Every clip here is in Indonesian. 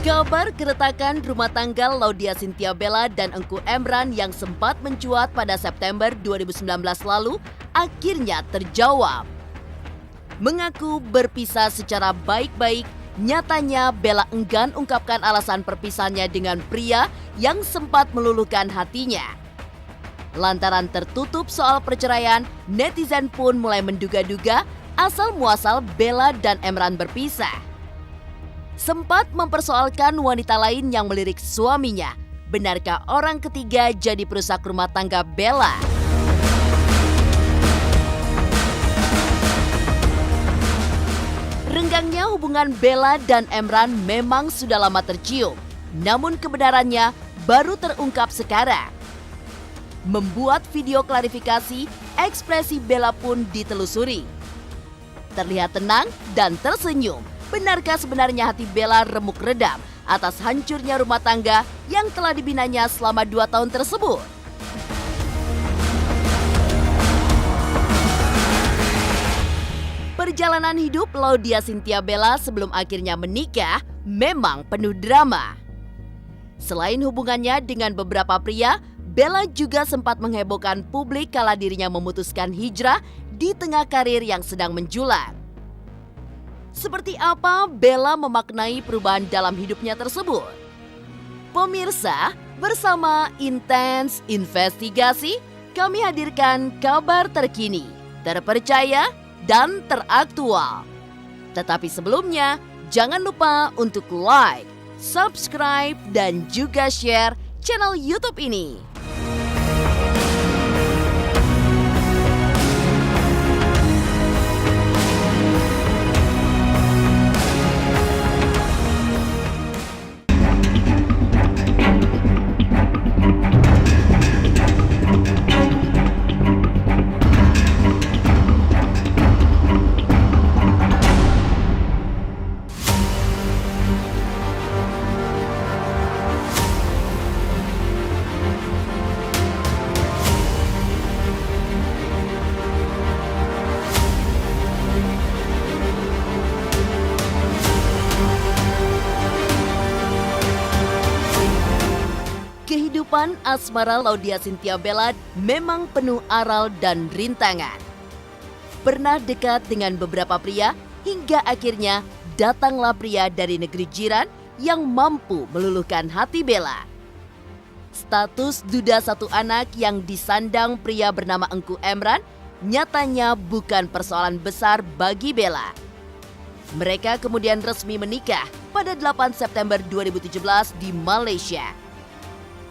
Kabar keretakan rumah tangga Laudya Chintya Bella dan Engku Emran yang sempat mencuat pada September 2019 lalu akhirnya terjawab. Mengaku berpisah secara baik-baik, nyatanya Bella enggan ungkapkan alasan perpisahannya dengan pria yang sempat meluluhkan hatinya. Lantaran tertutup soal perceraian, netizen pun mulai menduga-duga asal-muasal Bella dan Emran berpisah. Sempat mempersoalkan wanita lain yang melirik suaminya. Benarkah orang ketiga jadi perusak rumah tangga Bella? Renggangnya hubungan Bella dan Emran memang sudah lama tercium. Namun kebenarannya baru terungkap sekarang. Membuat video klarifikasi, ekspresi Bella pun ditelusuri. Terlihat tenang dan tersenyum. Benarkah sebenarnya hati Bella remuk redam atas hancurnya rumah tangga yang telah dibinanya selama 2 tahun tersebut? Perjalanan hidup Laudya Chintya Bella sebelum akhirnya menikah memang penuh drama. Selain hubungannya dengan beberapa pria, Bella juga sempat menghebohkan publik kala dirinya memutuskan hijrah di tengah karir yang sedang menjulang. Seperti apa Bella memaknai perubahan dalam hidupnya tersebut? Pemirsa, bersama Intens Investigasi, kami hadirkan kabar terkini, terpercaya, dan teraktual. Tetapi sebelumnya, jangan lupa untuk like, subscribe, dan juga share channel YouTube ini. Kehidupan asmara Laudya Chintya Bella memang penuh aral dan rintangan. Pernah dekat dengan beberapa pria hingga akhirnya datanglah pria dari negeri jiran yang mampu meluluhkan hati Bella. Status duda satu anak yang disandang pria bernama Engku Emran nyatanya bukan persoalan besar bagi Bella. Mereka kemudian resmi menikah pada 8 September 2017 di Malaysia.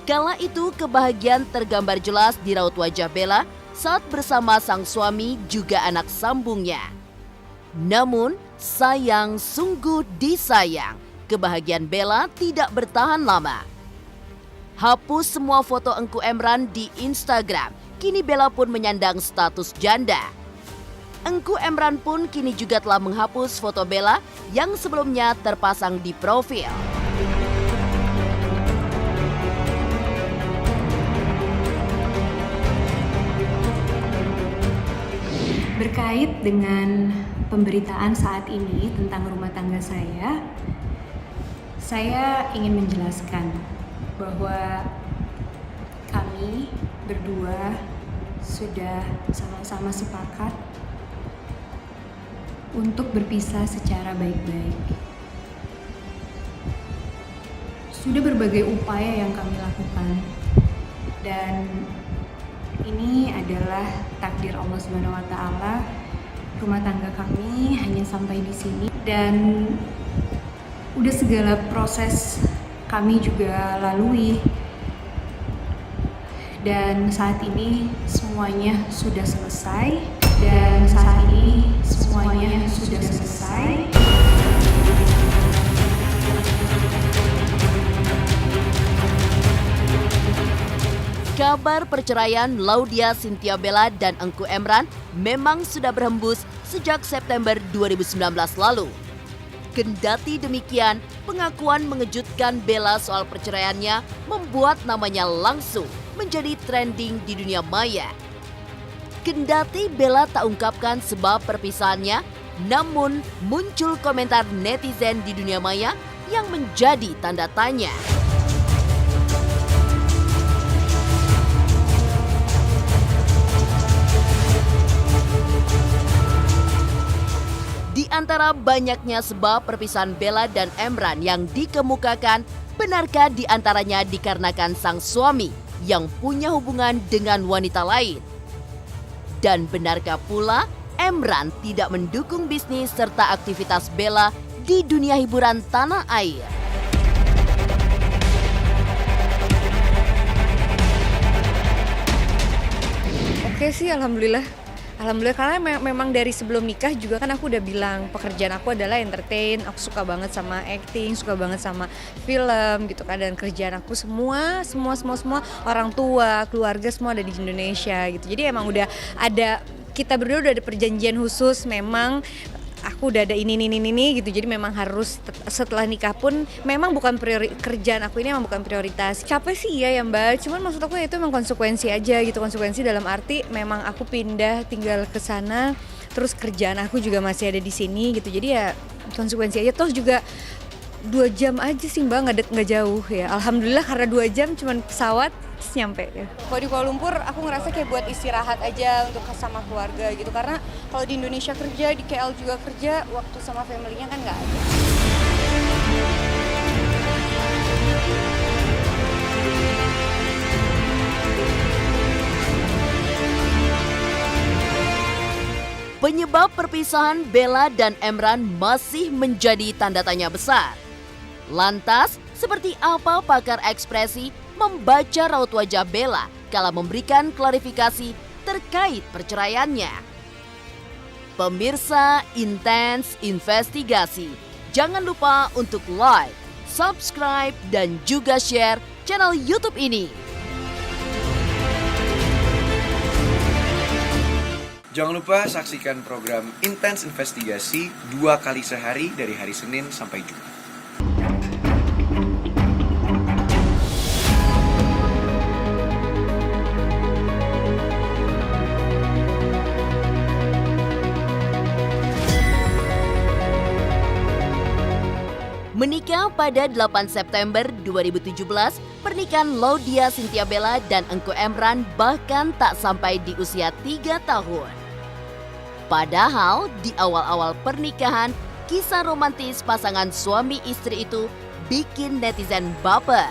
Kala itu kebahagiaan tergambar jelas di raut wajah Bella saat bersama sang suami juga anak sambungnya. Namun sayang sungguh disayang, kebahagiaan Bella tidak bertahan lama. Hapus semua foto Engku Emran di Instagram, kini Bella pun menyandang status janda. Engku Emran pun kini juga telah menghapus foto Bella yang sebelumnya terpasang di profil. Berkait dengan pemberitaan saat ini tentang rumah tangga saya ingin menjelaskan bahwa kami berdua sudah sama-sama sepakat untuk berpisah secara baik-baik. Sudah berbagai upaya yang kami lakukan dan ini adalah takdir Allah Subhanahu wa taala. Rumah tangga kami hanya sampai di sini dan udah segala proses kami juga lalui. Dan saat ini semuanya sudah selesai. Kabar perceraian Laudya Chintya Bella dan Engku Emran memang sudah berhembus sejak September 2019 lalu. Kendati demikian, pengakuan mengejutkan Bella soal perceraiannya membuat namanya langsung menjadi trending di dunia maya. Kendati Bella tak ungkapkan sebab perpisahannya, namun muncul komentar netizen di dunia maya yang menjadi tanda tanya. Di antara banyaknya sebab perpisahan Bella dan Emran yang dikemukakan, benarkah di antaranya dikarenakan sang suami yang punya hubungan dengan wanita lain? Dan benarkah pula Emran tidak mendukung bisnis serta aktivitas Bella di dunia hiburan tanah air? Oke sih, alhamdulillah. Alhamdulillah karena memang dari sebelum nikah juga kan aku udah bilang pekerjaan aku adalah entertain, aku suka banget sama acting, suka banget sama film gitu kan, dan kerjaan aku semua orang tua, keluarga semua ada di Indonesia gitu. Jadi emang udah ada, kita berdua udah ada perjanjian khusus, memang aku udah ada ini gitu. Jadi memang harus setelah nikah pun memang bukan kerjaan aku ini memang bukan prioritas. Capek sih ya Mbak, cuman maksud aku ya itu memang konsekuensi aja gitu. Konsekuensi dalam arti memang aku pindah tinggal ke sana, terus kerjaan aku juga masih ada di sini gitu. Jadi ya konsekuensi aja. Toh juga 2 jam aja sih Mbak, nggak jauh ya. Alhamdulillah karena 2 jam cuman pesawat terus nyampe ya. Kalau di Kuala Lumpur aku ngerasa kayak buat istirahat aja untuk sama keluarga gitu. Karena kalau di Indonesia kerja, di KL juga kerja, waktu sama family-nya kan nggak ada. Penyebab perpisahan Bella dan Emran masih menjadi tanda tanya besar. Lantas, seperti apa pakar ekspresi membaca raut wajah Bella kala memberikan klarifikasi terkait perceraiannya? Pemirsa Intens Investigasi, jangan lupa untuk like, subscribe, dan juga share channel YouTube ini. Jangan lupa saksikan program Intens Investigasi 2 kali sehari dari hari Senin sampai Jumat. Menikah pada 8 September 2017, pernikahan Laudya Cynthia Bella dan Engku Emran bahkan tak sampai di usia 3 tahun. Padahal di awal-awal pernikahan, kisah romantis pasangan suami istri itu bikin netizen baper.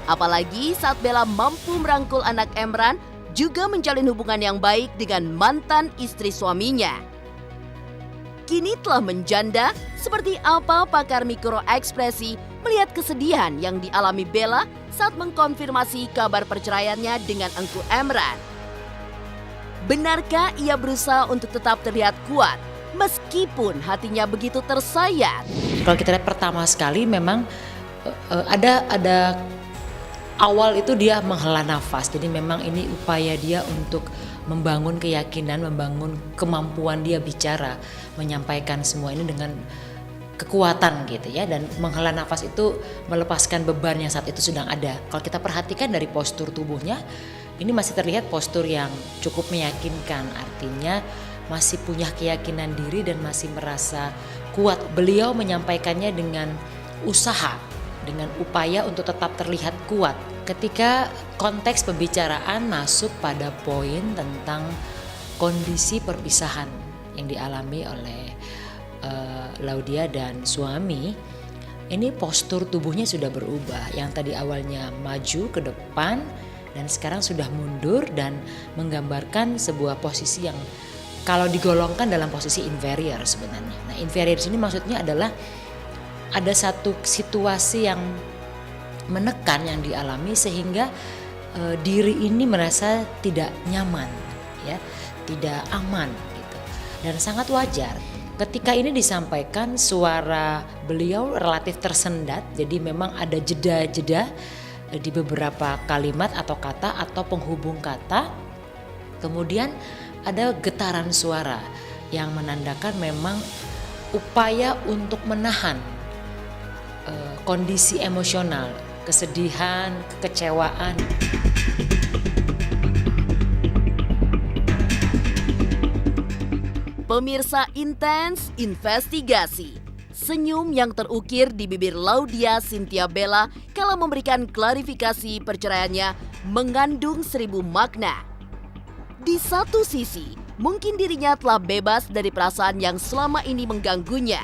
Apalagi saat Bella mampu merangkul anak Emran, juga menjalin hubungan yang baik dengan mantan istri suaminya. Kini telah menjanda, seperti apa pakar mikroekspresi melihat kesedihan yang dialami Bella saat mengkonfirmasi kabar perceraiannya dengan Engku Emran. Benarkah ia berusaha untuk tetap terlihat kuat meskipun hatinya begitu tersayat? Kalau kita lihat pertama sekali memang ada awal itu dia menghela nafas. Jadi memang ini upaya dia untuk membangun keyakinan, membangun kemampuan dia bicara, menyampaikan semua ini dengan kekuatan gitu ya, dan menghela nafas itu melepaskan beban yang saat itu sedang ada. Kalau kita perhatikan dari postur tubuhnya, ini masih terlihat postur yang cukup meyakinkan, artinya masih punya keyakinan diri dan masih merasa kuat. Beliau menyampaikannya dengan usaha, dengan upaya untuk tetap terlihat kuat. Ketika konteks pembicaraan masuk pada poin tentang kondisi perpisahan yang dialami oleh Laudya dan suami, ini postur tubuhnya sudah berubah. Yang tadi awalnya maju ke depan dan sekarang sudah mundur dan menggambarkan sebuah posisi yang kalau digolongkan dalam posisi inferior sebenarnya. Nah, inferior di sini maksudnya adalah ada satu situasi yang menekan yang dialami sehingga diri ini merasa tidak nyaman, ya, tidak aman gitu. Dan sangat wajar. Ketika ini disampaikan, suara beliau relatif tersendat, jadi memang ada jeda-jeda di beberapa kalimat atau kata atau penghubung kata. Kemudian ada getaran suara yang menandakan memang upaya untuk menahan kondisi emosional, kesedihan, kekecewaan. Pemirsa Intens Investigasi, Senyum yang terukir di bibir Laudya Chintya Bella kala memberikan klarifikasi perceraiannya mengandung 1000 makna. Di satu sisi, mungkin dirinya telah bebas dari perasaan yang selama ini mengganggunya.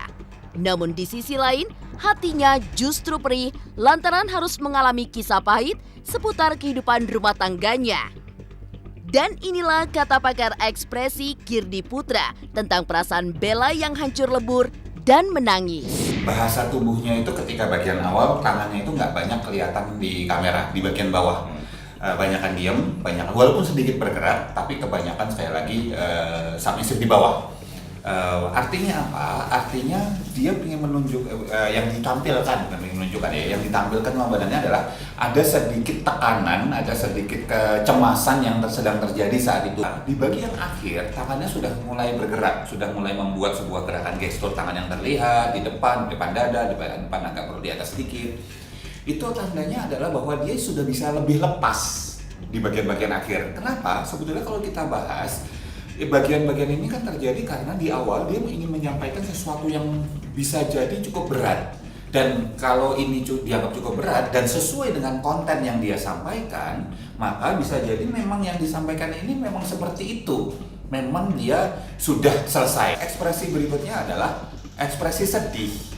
Namun di sisi lain, hatinya justru perih lantaran harus mengalami kisah pahit seputar kehidupan rumah tangganya. Dan inilah kata pakar ekspresi Kirdi Putra tentang perasaan Bella yang hancur lebur dan menangis. Bahasa tubuhnya itu ketika bagian awal tangannya itu nggak banyak kelihatan di kamera, di bagian bawah. Banyakan diem, walaupun sedikit bergerak, tapi kebanyakan sekali lagi submisif di bawah. Artinya apa? Artinya dia ingin menunjuk yang ditampilkan, bukan ingin menunjukkan ya, yang ditampilkan sama badannya adalah ada sedikit tekanan, ada sedikit kecemasan yang sedang terjadi saat itu. Di bagian akhir, tangannya sudah mulai bergerak, sudah mulai membuat sebuah gerakan gestur tangan yang terlihat di depan dada, di depan agak perlu di atas sedikit. Itu tandanya adalah bahwa dia sudah bisa lebih lepas di bagian-bagian akhir. Kenapa? Sebetulnya kalau kita bahas, bagian-bagian ini kan terjadi karena di awal dia ingin menyampaikan sesuatu yang bisa jadi cukup berat. Dan kalau ini dianggap cukup berat dan sesuai dengan konten yang dia sampaikan, maka bisa jadi memang yang disampaikan ini memang seperti itu. Memang dia sudah selesai. Ekspresi berikutnya adalah ekspresi sedih.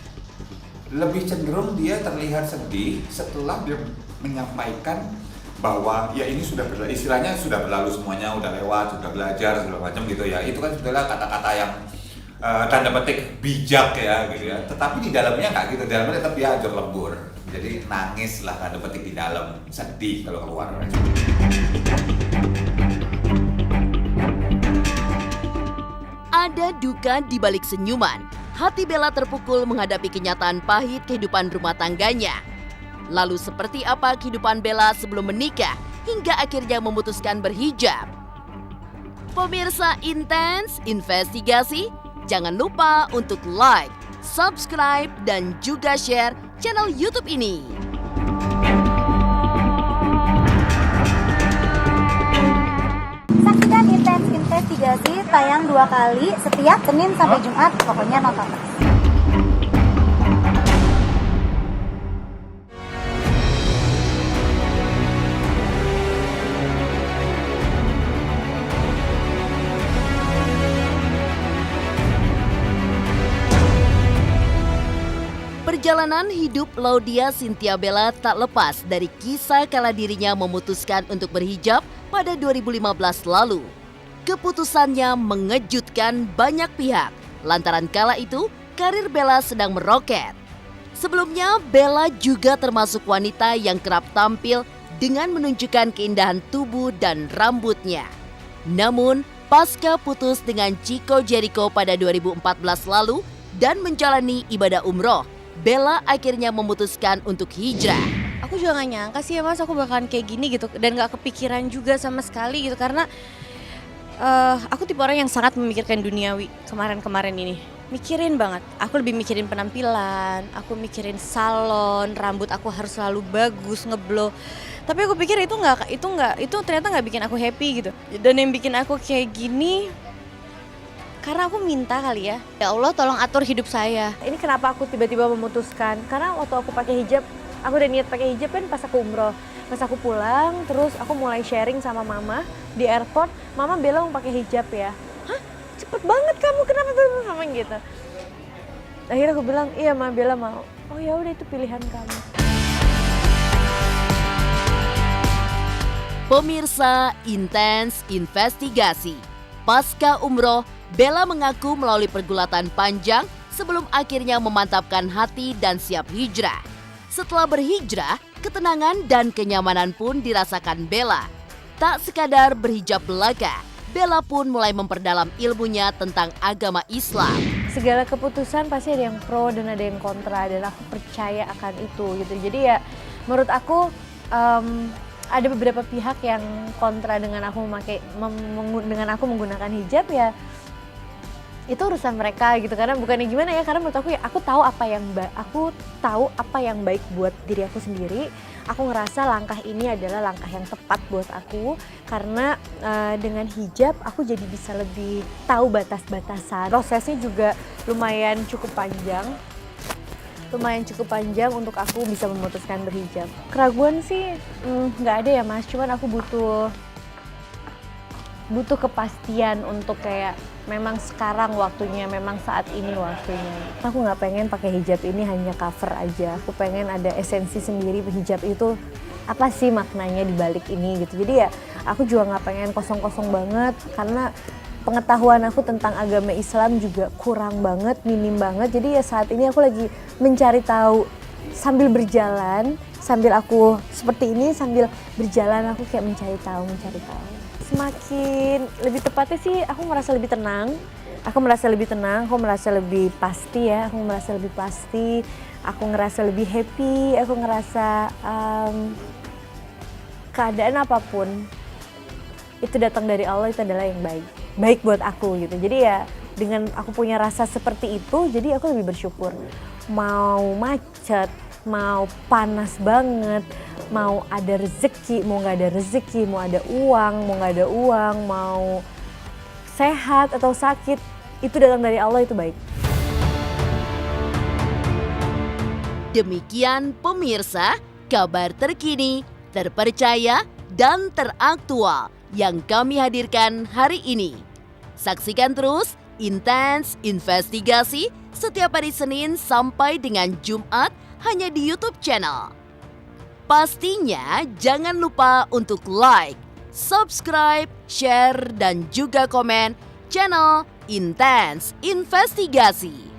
Lebih cenderung dia terlihat sedih setelah dia menyampaikan bahwa ya ini sudah istilahnya sudah berlalu semuanya, udah lewat, sudah belajar segala macam gitu ya. Itu kan sebetulnya kata-kata yang tanda petik bijak ya gitu ya. Tetapi di dalamnya nggak gitu, di dalamnya tetap dia hancur lebur. Jadi nangis lah tanda petik di dalam, sedih kalau keluar. Ada duka di balik senyuman. Hati Bella terpukul menghadapi kenyataan pahit kehidupan rumah tangganya. Lalu seperti apa kehidupan Bella sebelum menikah hingga akhirnya memutuskan berhijab? Pemirsa Intens Investigasi, jangan lupa untuk like, subscribe, dan juga share channel YouTube ini. Saksikan Intens Investigasi tayang 2 kali setiap Senin sampai Jumat, pokoknya nonton terus. Perjalanan hidup Laudya Chintya Bella tak lepas dari kisah kala dirinya memutuskan untuk berhijab pada 2015 lalu. Keputusannya mengejutkan banyak pihak, lantaran kala itu karir Bella sedang meroket. Sebelumnya, Bella juga termasuk wanita yang kerap tampil dengan menunjukkan keindahan tubuh dan rambutnya. Namun, pasca putus dengan Chico Jericho pada 2014 lalu dan menjalani ibadah umroh, Bella akhirnya memutuskan untuk hijrah. Aku juga gak nyangka sih ya Mas, aku bakalan kayak gini gitu. Dan gak kepikiran juga sama sekali gitu. Karena aku tipe orang yang sangat memikirkan duniawi kemarin-kemarin ini. Mikirin banget, aku lebih mikirin penampilan, aku mikirin salon, rambut aku harus selalu bagus, ngeblow. Tapi aku pikir itu ternyata nggak bikin aku happy gitu. Dan yang bikin aku kayak gini, karena aku minta kali ya. Ya Allah tolong atur hidup saya. Ini kenapa aku tiba-tiba memutuskan? Karena waktu aku pakai hijab, aku udah niat pakai hijab kan pas aku umroh. Pas aku pulang, terus aku mulai sharing sama mama di airport. Mama Bella mau pakai hijab ya. Hah? Cepet banget kamu, kenapa tuh mama gitu? Akhirnya aku bilang, iya Mama Bella mau. Oh ya udah itu pilihan kamu. Pemirsa Intens Investigasi. Pasca umroh, Bella mengaku melalui pergulatan panjang sebelum akhirnya memantapkan hati dan siap hijrah. Setelah berhijrah, ketenangan dan kenyamanan pun dirasakan Bella. Tak sekadar berhijab belaka, Bella pun mulai memperdalam ilmunya tentang agama Islam. Segala keputusan pasti ada yang pro dan ada yang kontra, dan aku percaya akan itu gitu. Jadi ya menurut aku ada beberapa pihak yang kontra dengan aku menggunakan hijab ya. Itu urusan mereka gitu, karena bukannya gimana ya, karena menurut aku ya aku tahu apa yang baik buat diri aku sendiri. Aku ngerasa langkah ini adalah langkah yang tepat buat aku, karena dengan hijab aku jadi bisa lebih tahu batas-batasan. Prosesnya juga lumayan cukup panjang, lumayan cukup panjang untuk aku bisa memutuskan berhijab. Keraguan sih nggak ada ya Mas, cuman aku butuh kepastian untuk kayak memang sekarang waktunya, memang saat ini waktunya. Aku nggak pengen pakai hijab ini hanya cover aja, aku pengen ada esensi sendiri hijab itu apa sih maknanya di balik ini gitu. Jadi ya aku juga nggak pengen kosong-kosong banget karena pengetahuan aku tentang agama Islam juga kurang banget, minim banget. Jadi ya saat ini aku lagi mencari tahu sambil berjalan, sambil aku seperti ini, sambil berjalan aku kayak mencari tahu. Semakin lebih tepatnya sih aku merasa lebih tenang, aku merasa lebih pasti ya, aku ngerasa lebih happy, aku ngerasa keadaan apapun itu datang dari Allah, itu adalah yang baik buat aku gitu. Jadi ya dengan aku punya rasa seperti itu, jadi aku lebih bersyukur. Mau macet, mau panas banget, mau ada rezeki, mau nggak ada rezeki, mau ada uang, mau nggak ada uang, mau sehat atau sakit, itu datang dari Allah, itu baik. Demikian pemirsa, kabar terkini, terpercaya, dan teraktual yang kami hadirkan hari ini. Saksikan terus Intens Investigasi setiap hari Senin sampai dengan Jumat hanya di YouTube channel. Pastinya jangan lupa untuk like, subscribe, share, dan juga komen channel Intens Investigasi.